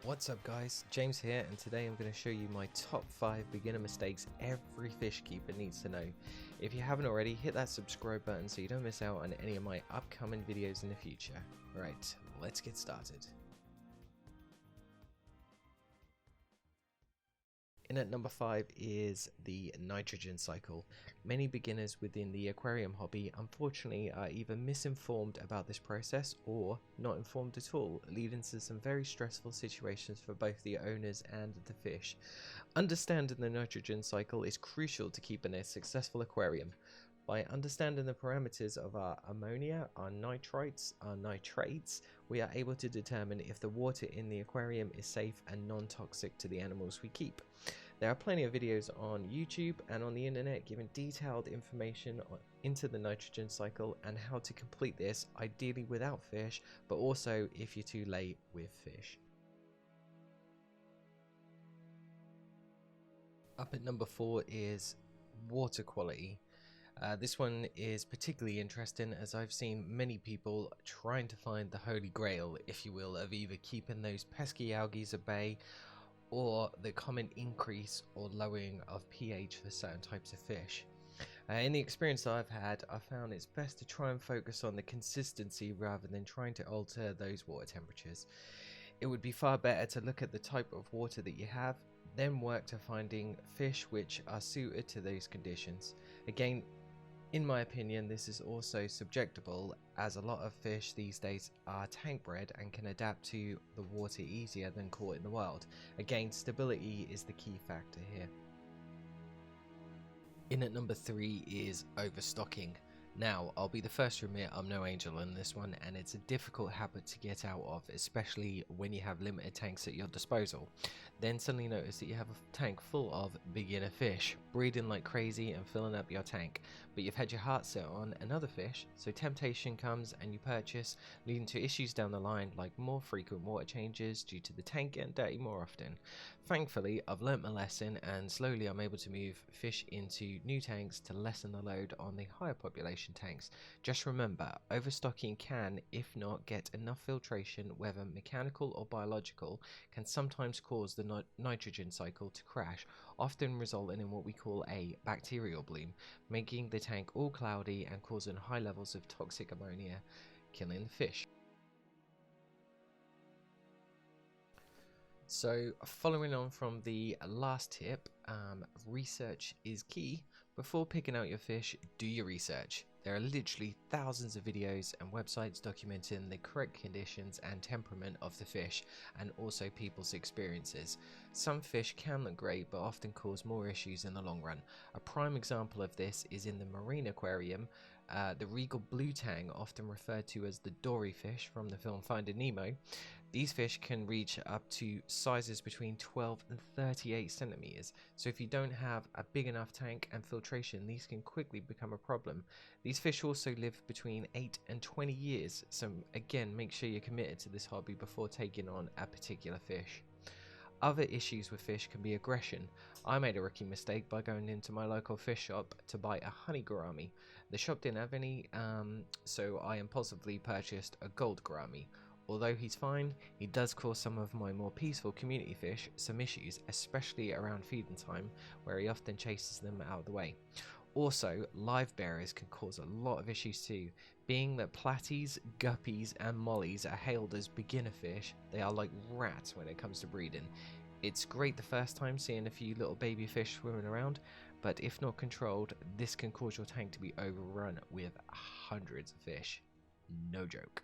What's up guys, James here, and today I'm going to show you my top 5 beginner mistakes every fish keeper needs to know. If you haven't already, hit that subscribe button so you don't miss out on any of my upcoming videos in the future. Right, let's get started. In at number 5 is the nitrogen cycle. Many beginners within the aquarium hobby unfortunately are either misinformed about this process or not informed at all, leading to some very stressful situations for both the owners and the fish. Understanding the nitrogen cycle is crucial to keeping a successful aquarium. By understanding the parameters of our ammonia, our nitrites, our nitrates, we are able to determine if the water in the aquarium is safe and non-toxic to the animals we keep. There are plenty of videos on YouTube and on the internet giving detailed information into the nitrogen cycle and how to complete this, ideally without fish, but also if you're too late with fish. Up at number 4 is water quality. This one is particularly interesting as I've seen many people trying to find the holy grail, if you will, of either keeping those pesky algae at bay or the common increase or lowering of pH for certain types of fish. In the experience that I've had, I found it's best to try and focus on the consistency rather than trying to alter those water temperatures. It would be far better to look at the type of water that you have, then work to finding fish which are suited to those conditions. Again, in my opinion, this is also subjectable, as a lot of fish these days are tank bred and can adapt to the water easier than caught in the wild. Again, stability is the key factor here. In at number 3 is overstocking. Now, I'll be the first to admit I'm no angel in this one, and it's a difficult habit to get out of, especially when you have limited tanks at your disposal. Then suddenly notice that you have a tank full of beginner fish, breeding like crazy and filling up your tank, but you've had your heart set on another fish, so temptation comes and you purchase, leading to issues down the line like more frequent water changes due to the tank getting dirty more often. Thankfully, I've learnt my lesson and slowly I'm able to move fish into new tanks to lessen the load on the higher population tanks. Just remember, overstocking can, if not get enough filtration, whether mechanical or biological, can sometimes cause the nitrogen cycle to crash, often resulting in what we call a bacterial bloom, making the tank all cloudy and causing high levels of toxic ammonia, killing the fish. So following on from the last tip, research is key. Before picking out your fish, do your research. There are literally thousands of videos and websites documenting the correct conditions and temperament of the fish, and also people's experiences. Some fish can look great but often cause more issues in the long run. A prime example of this is in the marine aquarium. The regal blue tang, often referred to as the dory fish from the film Finding Nemo. These fish can reach up to sizes between 12 and 38 centimeters, so if you don't have a big enough tank and filtration, these can quickly become a problem. These fish also live between 8 and 20 years, so again, make sure you're committed to this hobby before taking on a particular fish. Other issues with fish can be aggression. I made a rookie mistake by going into my local fish shop to buy a honey gourami. The shop didn't have any, so I impulsively purchased a gold gourami. Although he's fine, he does cause some of my more peaceful community fish some issues, especially around feeding time, where he often chases them out of the way. Also, live bearers can cause a lot of issues too. Being that platies, guppies and mollies are hailed as beginner fish, they are like rats when it comes to breeding. It's great the first time seeing a few little baby fish swimming around, but if not controlled, this can cause your tank to be overrun with hundreds of fish. No joke.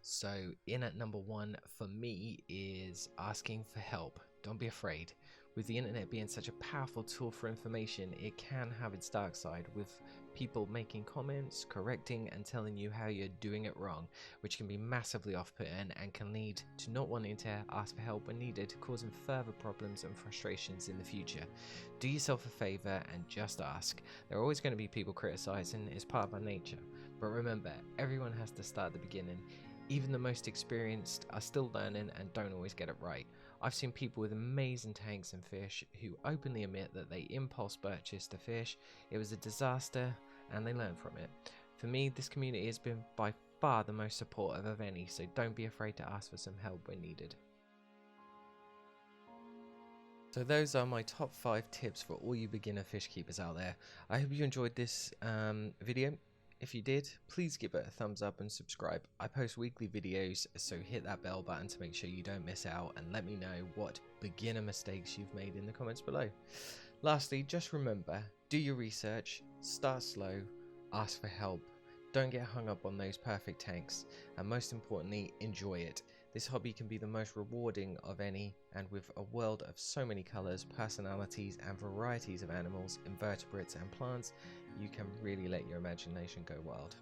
So in at number 1 for me is asking for help. Don't be afraid. With the internet being such a powerful tool for information, it can have its dark side, with people making comments, correcting and telling you how you're doing it wrong, which can be massively off-putting and can lead to not wanting to ask for help when needed, causing further problems and frustrations in the future. Do yourself a favor and just ask. There are always going to be people criticizing, it's part of our nature, but remember, everyone has to start at the beginning. Even the most experienced are still learning and don't always get it right. I've seen people with amazing tanks and fish who openly admit that they impulse purchased a fish, it was a disaster, and they learned from it. For me, this community has been by far the most supportive of any, so don't be afraid to ask for some help when needed. So those are my top 5 tips for all you beginner fish keepers out there. I hope you enjoyed this video. If you did, please give it a thumbs up and subscribe. I post weekly videos, so hit that bell button to make sure you don't miss out, and let me know what beginner mistakes you've made in the comments below. Lastly, just remember, do your research, start slow, ask for help, don't get hung up on those perfect tanks, and most importantly, enjoy it. This hobby can be the most rewarding of any, and with a world of so many colours, personalities and varieties of animals, invertebrates and plants, you can really let your imagination go wild.